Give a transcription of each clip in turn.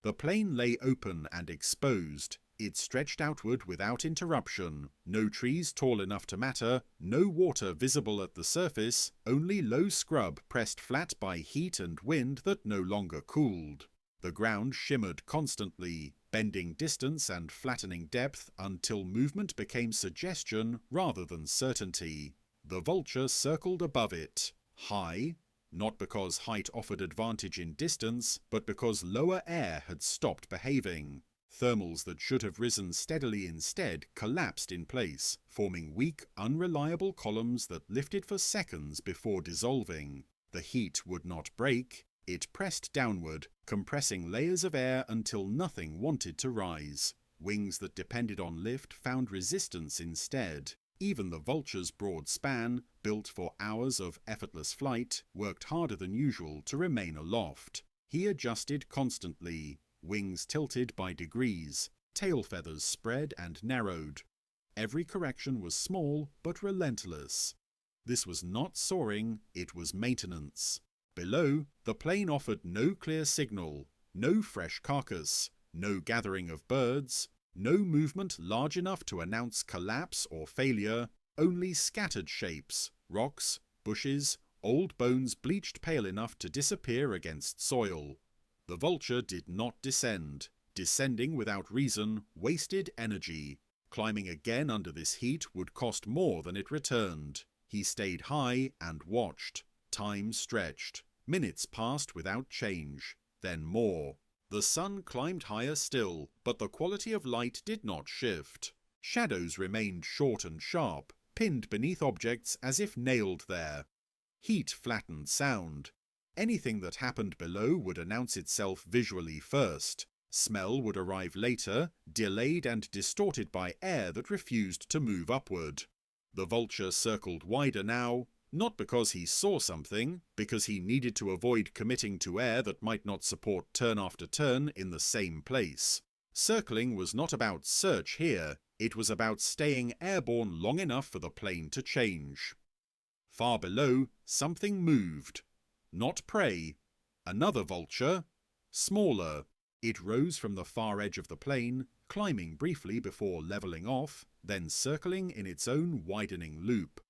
The plane lay open and exposed. It stretched outward without interruption. No trees tall enough to matter, no water visible at the surface, only low scrub pressed flat by heat and wind that no longer cooled. The ground shimmered constantly, bending distance and flattening depth until movement became suggestion rather than certainty. The Vulture circled above it, high, not because height offered advantage in distance, but because lower air had stopped behaving. Thermals that should have risen steadily instead collapsed in place, forming weak, unreliable columns that lifted for seconds before dissolving. The heat would not break. It pressed downward, compressing layers of air until nothing wanted to rise. Wings that depended on lift found resistance instead. Even the Vulture's broad span, built for hours of effortless flight, worked harder than usual to remain aloft. He adjusted constantly. Wings tilted by degrees, tail feathers spread and narrowed. Every correction was small but relentless. This was not soaring, it was maintenance. Below, the plane offered no clear signal, no fresh carcass, no gathering of birds, no movement large enough to announce collapse or failure, only scattered shapes, rocks, bushes, old bones bleached pale enough to disappear against soil. The Vulture did not descend. Descending without reason wasted energy. Climbing again under this heat would cost more than it returned. He stayed high and watched. Time stretched. Minutes passed without change. Then more. The sun climbed higher still, but the quality of light did not shift. Shadows remained short and sharp, pinned beneath objects as if nailed there. Heat flattened sound. Anything that happened below would announce itself visually first. Smell would arrive later, delayed and distorted by air that refused to move upward. The Vulture circled wider now, not because he saw something, because he needed to avoid committing to air that might not support turn after turn in the same place. Circling was not about search here, it was about staying airborne long enough for the plane to change. Far below, something moved. Not prey. Another Vulture. Smaller. It rose from the far edge of the plane, climbing briefly before levelling off, then circling in its own widening loop.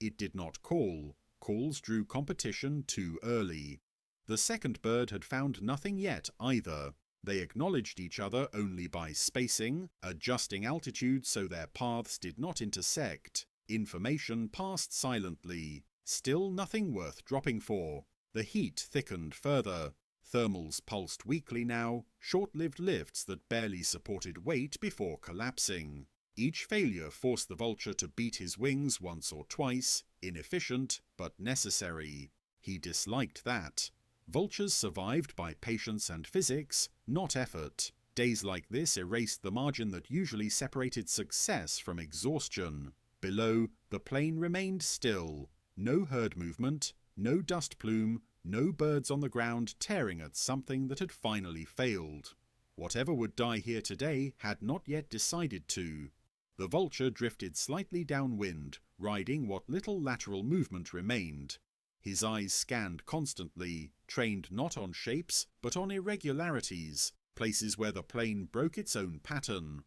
It did not call. Calls drew competition too early. The second bird had found nothing yet either. They acknowledged each other only by spacing, adjusting altitude so their paths did not intersect. Information passed silently. Still nothing worth dropping for. The heat thickened further. Thermals pulsed weakly now, short-lived lifts that barely supported weight before collapsing. Each failure forced the Vulture to beat his wings once or twice, inefficient but necessary. He disliked that. Vultures survived by patience and physics, not effort. Days like this erased the margin that usually separated success from exhaustion. Below, the plane remained still. No herd movement, no dust plume, no birds on the ground tearing at something that had finally failed. Whatever would die here today had not yet decided to. The Vulture drifted slightly downwind, riding what little lateral movement remained. His eyes scanned constantly, trained not on shapes, but on irregularities, places where the plane broke its own pattern.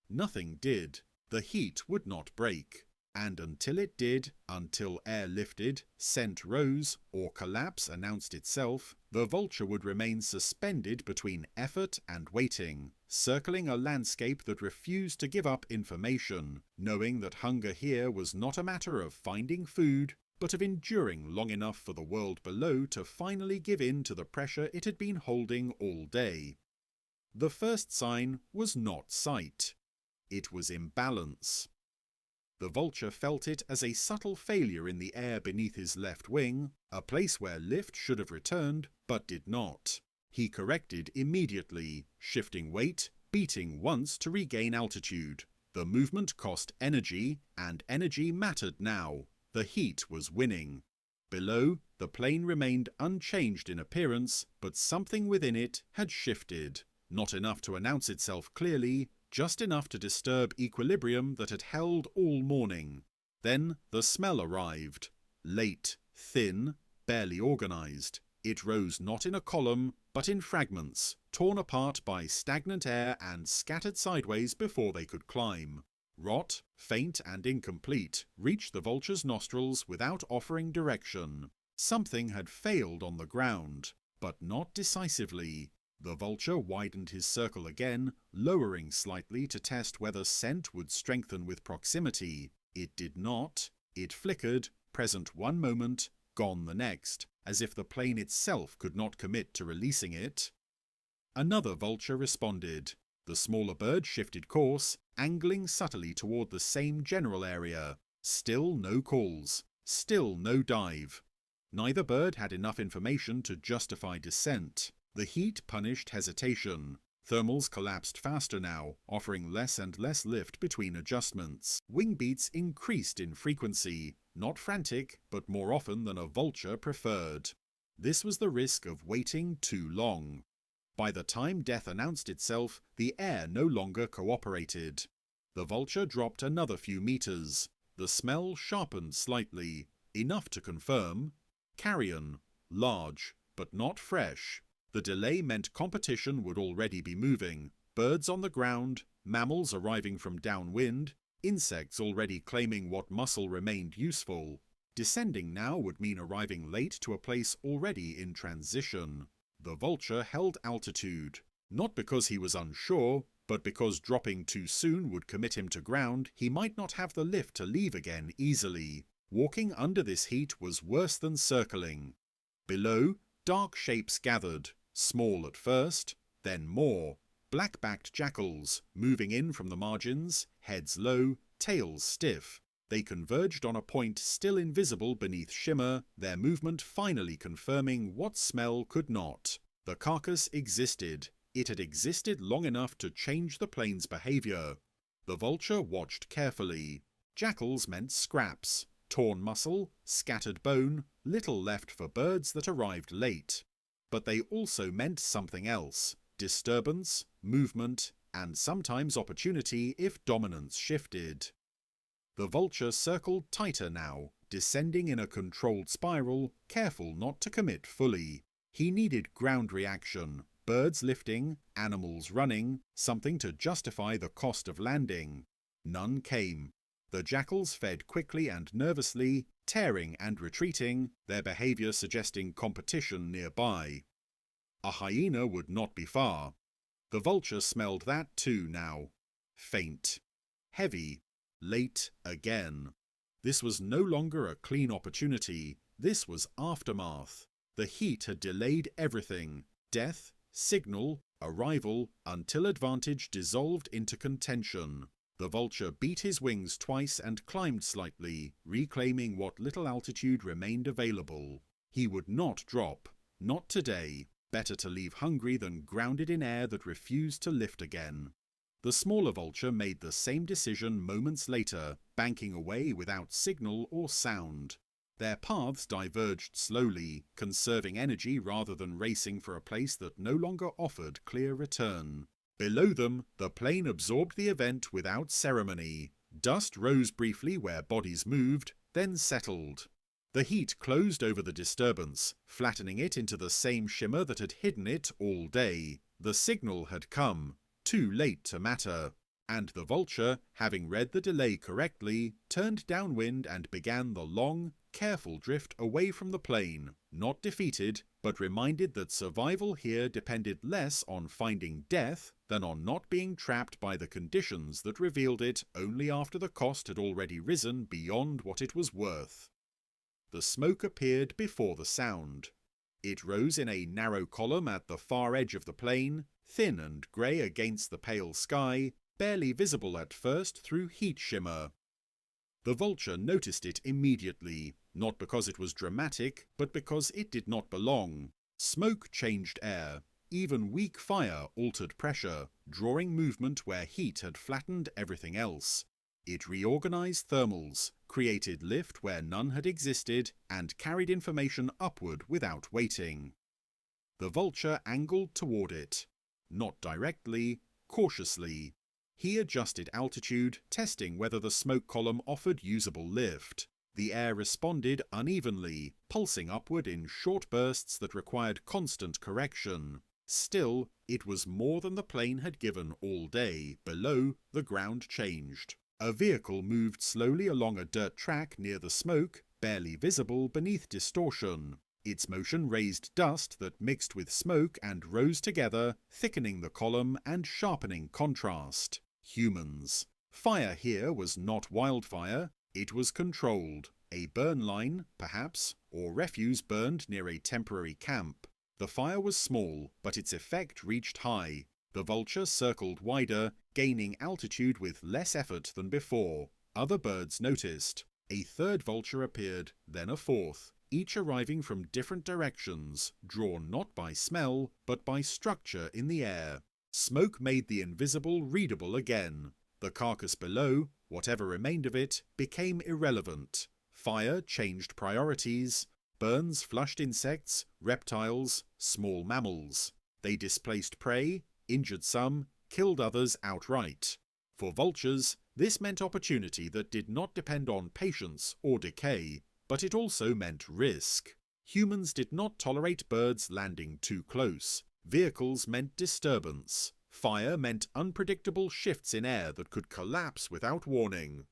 Nothing did. The heat would not break. And until it did, until air lifted, scent rose, or collapse announced itself, the Vulture would remain suspended between effort and waiting, circling a landscape that refused to give up information, knowing that hunger here was not a matter of finding food, but of enduring long enough for the world below to finally give in to the pressure it had been holding all day. The first sign was not sight. It was imbalance. The Vulture felt it as a subtle failure in the air beneath his left wing, a place where lift should have returned, but did not. He corrected immediately, shifting weight, beating once to regain altitude. The movement cost energy, and energy mattered now. The heat was winning. Below, the plane remained unchanged in appearance, but something within it had shifted. Not enough to announce itself clearly, just enough to disturb equilibrium that had held all morning. Then the smell arrived. Late, thin, barely organized. It rose not in a column, but in fragments, torn apart by stagnant air and scattered sideways before they could climb. Rot, faint and incomplete, reached the vulture's nostrils without offering direction. Something had failed on the ground, but not decisively. The vulture widened his circle again, lowering slightly to test whether scent would strengthen with proximity. It did not. It flickered, present one moment, gone the next, as if the plane itself could not commit to releasing it. Another vulture responded. The smaller bird shifted course, angling subtly toward the same general area. Still no calls. Still no dive. Neither bird had enough information to justify descent. The heat punished hesitation. Thermals collapsed faster now, offering less and less lift between adjustments. Wing beats increased in frequency, not frantic, but more often than a vulture preferred. This was the risk of waiting too long. By the time death announced itself, the air no longer cooperated. The vulture dropped another few meters. The smell sharpened slightly, enough to confirm carrion, large, but not fresh. The delay meant competition would already be moving. Birds on the ground, mammals arriving from downwind, insects already claiming what muscle remained useful. Descending now would mean arriving late to a place already in transition. The vulture held altitude, not because he was unsure, but because dropping too soon would commit him to ground he might not have the lift to leave again easily. Walking under this heat was worse than circling. Below, dark shapes gathered, small at first, then more. Black-backed jackals, moving in from the margins, heads low, tails stiff. They converged on a point still invisible beneath shimmer, their movement finally confirming what smell could not. The carcass existed. It had existed long enough to change the plane's behavior. The vulture watched carefully. Jackals meant scraps. Torn muscle, scattered bone, little left for birds that arrived late. But they also meant something else: disturbance, movement, and sometimes opportunity if dominance shifted. The vulture circled tighter now, descending in a controlled spiral, careful not to commit fully. He needed ground reaction, birds lifting, animals running, something to justify the cost of landing. None came. The jackals fed quickly and nervously, tearing and retreating, their behavior suggesting competition nearby. A hyena would not be far. The vulture smelled that too now. Faint. Heavy. Late again. This was no longer a clean opportunity. This was aftermath. The heat had delayed everything. Death, signal, arrival, until advantage dissolved into contention. The vulture beat his wings twice and climbed slightly, reclaiming what little altitude remained available. He would not drop. Not today. Better to leave hungry than grounded in air that refused to lift again. The smaller vulture made the same decision moments later, banking away without signal or sound. Their paths diverged slowly, conserving energy rather than racing for a place that no longer offered clear return. Below them, the plane absorbed the event without ceremony. Dust rose briefly where bodies moved, then settled. The heat closed over the disturbance, flattening it into the same shimmer that had hidden it all day. The signal had come, too late to matter. And the vulture, having read the delay correctly, turned downwind and began the long, careful drift away from the plane, not defeated, but reminded that survival here depended less on finding death than on not being trapped by the conditions that revealed it only after the cost had already risen beyond what it was worth. The smoke appeared before the sound. It rose in a narrow column at the far edge of the plain, thin and grey against the pale sky, barely visible at first through heat shimmer. The vulture noticed it immediately, not because it was dramatic, but because it did not belong. Smoke changed air. Even weak fire altered pressure, drawing movement where heat had flattened everything else. It reorganized thermals, created lift where none had existed, and carried information upward without waiting. The vulture angled toward it. Not directly, cautiously. He adjusted altitude, testing whether the smoke column offered usable lift. The air responded unevenly, pulsing upward in short bursts that required constant correction. Still, it was more than the plane had given all day. Below, the ground changed. A vehicle moved slowly along a dirt track near the smoke, barely visible beneath distortion. Its motion raised dust that mixed with smoke and rose together, thickening the column and sharpening contrast. Humans. Fire here was not wildfire, it was controlled. A burn line, perhaps, or refuse burned near a temporary camp. The fire was small, but its effect reached high. The Vulture circled wider, gaining altitude with less effort than before. Other birds noticed. A third Vulture appeared, then a fourth, each arriving from different directions, drawn not by smell, but by structure in the air. Smoke made the invisible readable again. The carcass below, whatever remained of it, became irrelevant. Fire changed priorities. Burns flushed insects, reptiles, small mammals. They displaced prey, injured some, killed others outright. For vultures, this meant opportunity that did not depend on patience or decay, but it also meant risk. Humans did not tolerate birds landing too close. Vehicles meant disturbance. Fire meant unpredictable shifts in air that could collapse without warning.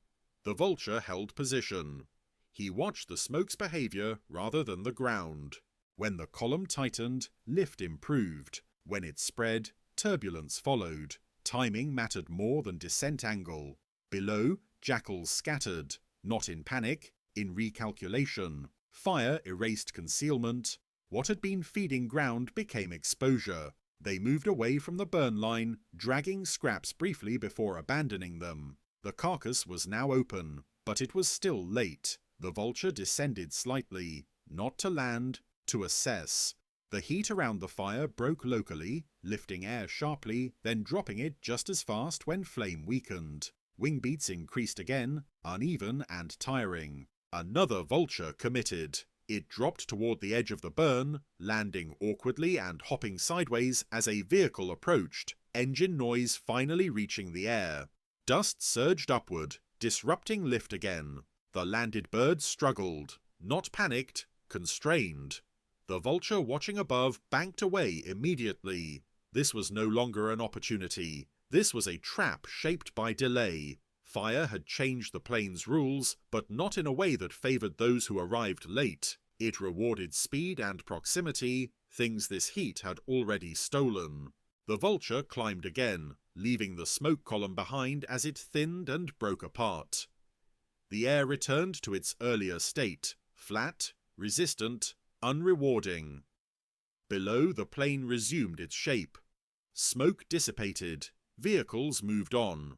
The Vulture held position. He watched the smoke's behavior rather than the ground. When the column tightened, lift improved. When it spread, turbulence followed. Timing mattered more than descent angle. Below, jackals scattered, not in panic, in recalculation. Fire erased concealment. What had been feeding ground became exposure. They moved away from the burn line, dragging scraps briefly before abandoning them. The carcass was now open, but it was still late. The Vulture descended slightly, not to land, to assess. The heat around the fire broke locally, lifting air sharply, then dropping it just as fast when flame weakened. Wing beats increased again, uneven and tiring. Another Vulture committed. It dropped toward the edge of the burn, landing awkwardly and hopping sideways as a vehicle approached, engine noise finally reaching the air. Dust surged upward, disrupting lift again. The landed bird struggled, not panicked, constrained. The Vulture watching above banked away immediately. This was no longer an opportunity. This was a trap shaped by delay. Fire had changed the plane's rules, but not in a way that favored those who arrived late. It rewarded speed and proximity, things this heat had already stolen. The Vulture climbed again, leaving the smoke column behind as it thinned and broke apart. The air returned to its earlier state, flat, resistant, unrewarding. Below, the plane resumed its shape. Smoke dissipated, vehicles moved on.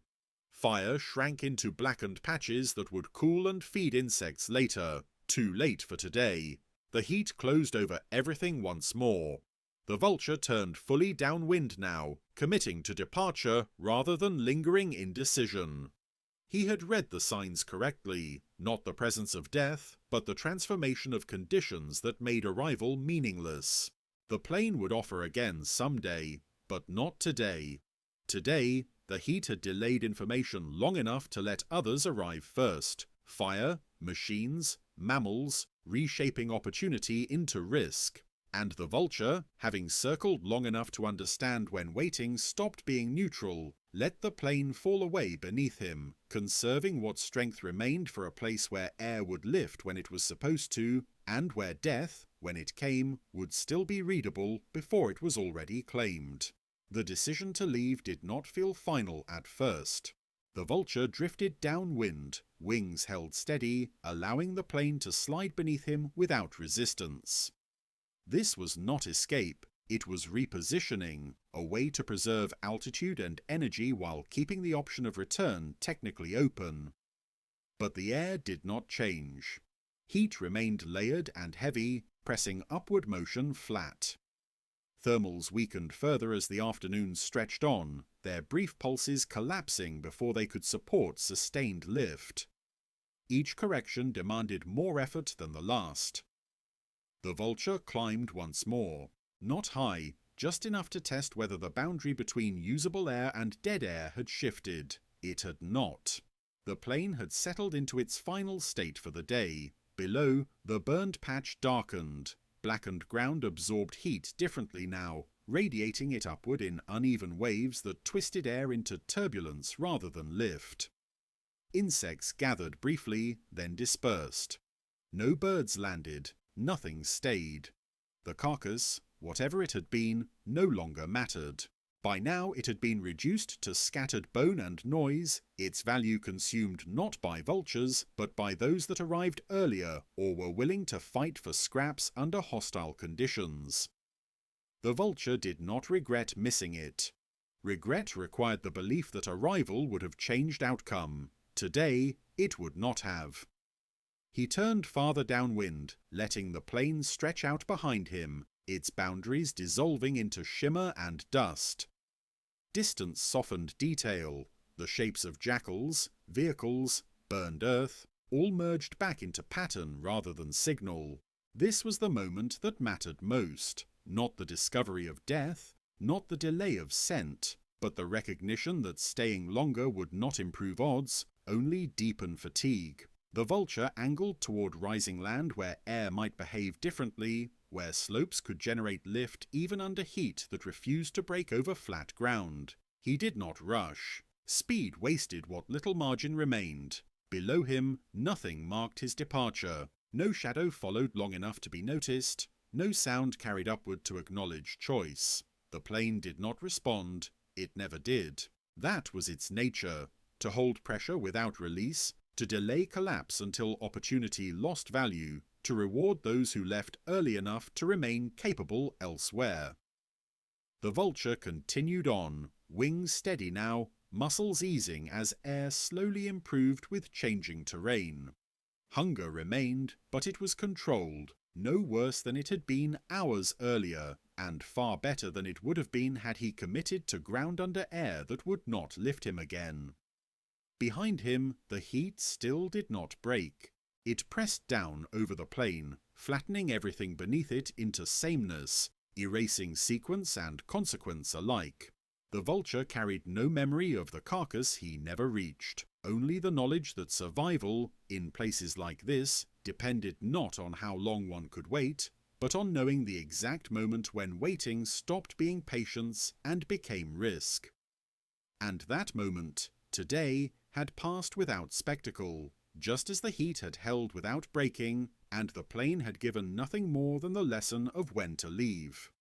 Fire shrank into blackened patches that would cool and feed insects later, too late for today. The heat closed over everything once more. The Vulture turned fully downwind now, committing to departure rather than lingering indecision. He had read the signs correctly, not the presence of death, but the transformation of conditions that made arrival meaningless. The plane would offer again someday, but not today. Today, the heat had delayed information long enough to let others arrive first. Fire, machines, mammals, reshaping opportunity into risk. And the Vulture, having circled long enough to understand when waiting stopped being neutral, let the plane fall away beneath him, conserving what strength remained for a place where air would lift when it was supposed to, and where death, when it came, would still be readable before it was already claimed. The decision to leave did not feel final at first. The Vulture drifted downwind, wings held steady, allowing the plane to slide beneath him without resistance. This was not escape, it was repositioning, a way to preserve altitude and energy while keeping the option of return technically open. But the air did not change. Heat remained layered and heavy, pressing upward motion flat. Thermals weakened further as the afternoon stretched on, their brief pulses collapsing before they could support sustained lift. Each correction demanded more effort than the last. The Vulture climbed once more. Not high, just enough to test whether the boundary between usable air and dead air had shifted. It had not. The plane had settled into its final state for the day. Below, the burned patch darkened. Blackened ground absorbed heat differently now, radiating it upward in uneven waves that twisted air into turbulence rather than lift. Insects gathered briefly, then dispersed. No birds landed, nothing stayed. The carcass, whatever it had been, no longer mattered. By now it had been reduced to scattered bone and noise, its value consumed not by vultures, but by those that arrived earlier or were willing to fight for scraps under hostile conditions. The vulture did not regret missing it. Regret required the belief that arrival would have changed outcome. Today, it would not have. He turned farther downwind, letting the plain stretch out behind him, its boundaries dissolving into shimmer and dust. Distance softened detail. The shapes of jackals, vehicles, burned earth, all merged back into pattern rather than signal. This was the moment that mattered most. Not the discovery of death, not the delay of scent, but the recognition that staying longer would not improve odds, only deepen fatigue. The vulture angled toward rising land where air might behave differently, where slopes could generate lift even under heat that refused to break over flat ground. He did not rush. Speed wasted what little margin remained. Below him, nothing marked his departure. No shadow followed long enough to be noticed. No sound carried upward to acknowledge choice. The plane did not respond. It never did. That was its nature, to hold pressure without release, to delay collapse until opportunity lost value, to reward those who left early enough to remain capable elsewhere. The vulture continued on, wings steady now, muscles easing as air slowly improved with changing terrain. Hunger remained, but it was controlled, no worse than it had been hours earlier, and far better than it would have been had he committed to ground under air that would not lift him again. Behind him, the heat still did not break. It pressed down over the plain, flattening everything beneath it into sameness, erasing sequence and consequence alike. The vulture carried no memory of the carcass he never reached, only the knowledge that survival, in places like this, depended not on how long one could wait, but on knowing the exact moment when waiting stopped being patience and became risk. And that moment, today, had passed without spectacle, just as the heat had held without breaking, and the plane had given nothing more than the lesson of when to leave.